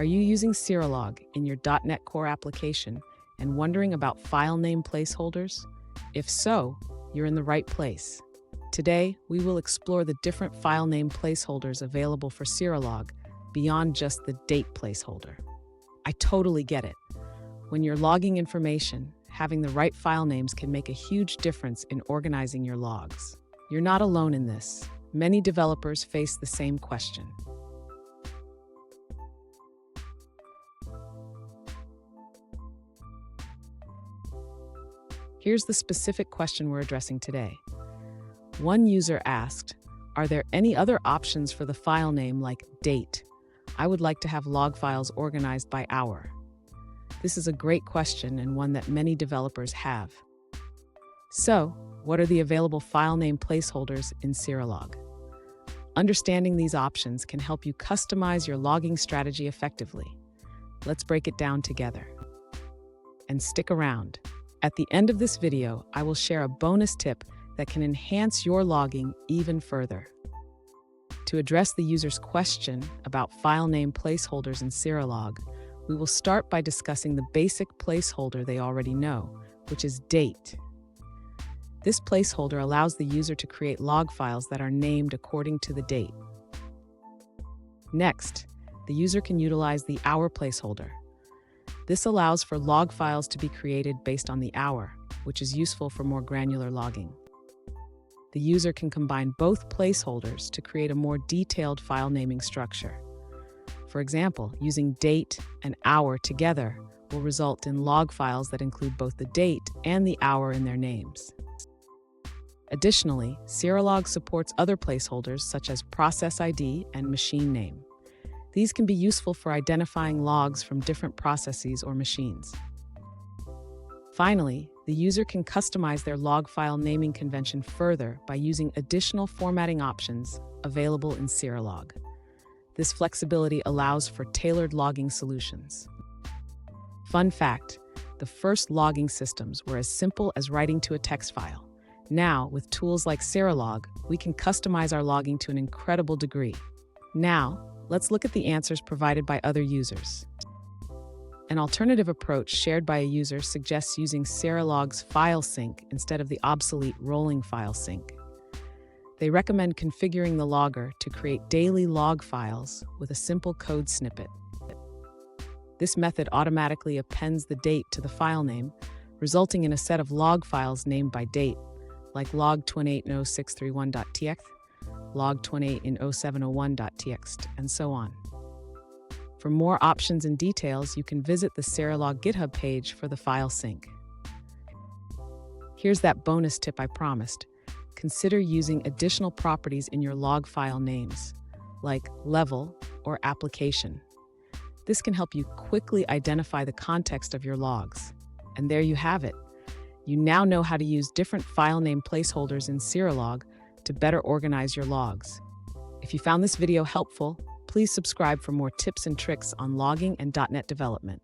Are you using Serilog in your .NET Core application and wondering about file name placeholders? If so, you're in the right place. Today, we will explore the different file name placeholders available for Serilog beyond just the date placeholder. I totally get it. When you're logging information, having the right file names can make a huge difference in organizing your logs. You're not alone in this. Many developers face the same question. Here's the specific question we're addressing today. One user asked, "Are there any other options for the file name like date? I would like to have log files organized by hour." This is a great question and one that many developers have. So, what are the available file name placeholders in Serilog? Understanding these options can help you customize your logging strategy effectively. Let's break it down together. And stick around. At the end of this video, I will share a bonus tip that can enhance your logging even further. To address the user's question about file name placeholders in Serilog, we will start by discussing the basic placeholder they already know, which is date. This placeholder allows the user to create log files that are named according to the date. Next, the user can utilize the hour placeholder. This allows for log files to be created based on the hour, which is useful for more granular logging. The user can combine both placeholders to create a more detailed file naming structure. For example, using date and hour together will result in log files that include both the date and the hour in their names. Additionally, Serilog supports other placeholders such as process ID and machine name. These can be useful for identifying logs from different processes or machines. Finally, the user can customize their log file naming convention further by using additional formatting options available in Serilog. This flexibility allows for tailored logging solutions. Fun fact, the first logging systems were as simple as writing to a text file. Now, with tools like Serilog, we can customize our logging to an incredible degree. Now, let's look at the answers provided by other users. An alternative approach shared by a user suggests using Serilog's file sync instead of the obsolete rolling file sync. They recommend configuring the logger to create daily log files with a simple code snippet. This method automatically appends the date to the file name, resulting in a set of log files named by date, like log 28 in 0631.txt, log 28 in 0701.txt, and so on. For more options and details, you can visit the Serilog GitHub page for the file sync. Here's that bonus tip I promised. Consider using additional properties in your log file names, like level or application. This can help you quickly identify the context of your logs. And there you have it. You now know how to use different file name placeholders in Serilog to better organize your logs. If you found this video helpful, please subscribe for more tips and tricks on logging and .NET development.